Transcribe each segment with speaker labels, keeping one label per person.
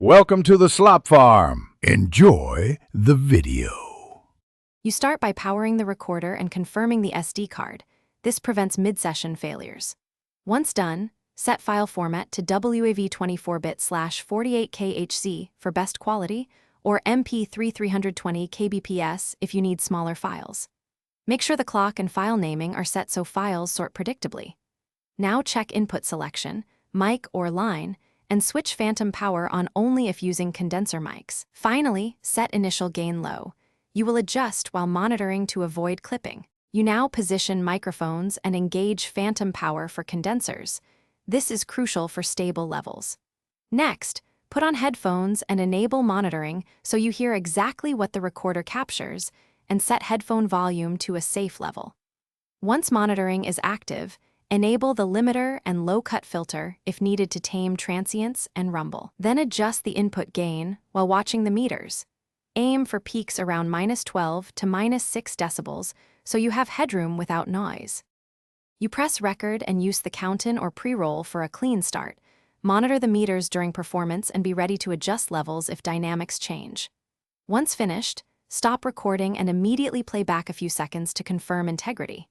Speaker 1: Welcome to the Slop Farm. Enjoy the video.
Speaker 2: You start by powering the recorder and confirming the SD card. This prevents mid-session failures. Once done, set file format to WAV 24-bit/48KHC for best quality, or MP3 320 kbps if you need smaller files. Make sure the clock and file naming are set so files sort predictably. Now check input selection, mic or line, and switch phantom power on only if using condenser mics. Finally, set initial gain low. You will adjust while monitoring to avoid clipping. You now position microphones and engage phantom power for condensers. This is crucial for stable levels. Next, put on headphones and enable monitoring so you hear exactly what the recorder captures, and set headphone volume to a safe level. Once monitoring is active, enable the limiter and low-cut filter if needed to tame transients and rumble. Then adjust the input gain while watching the meters. Aim for peaks around -12 to -6 decibels so you have headroom without noise. You press record and use the count-in or pre-roll for a clean start. Monitor the meters during performance and be ready to adjust levels if dynamics change. Once finished, stop recording and immediately play back a few seconds to confirm integrity.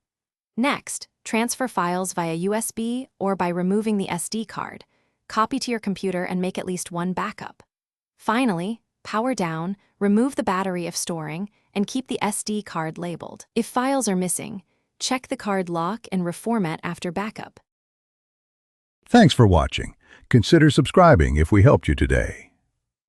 Speaker 2: Next, transfer files via USB or by removing the SD card. Copy to your computer and make at least one backup. Finally, power down, remove the battery if storing, and keep the SD card labeled. If files are missing, check the card lock and reformat after backup.
Speaker 1: Thanks for watching. Consider subscribing if we helped you today.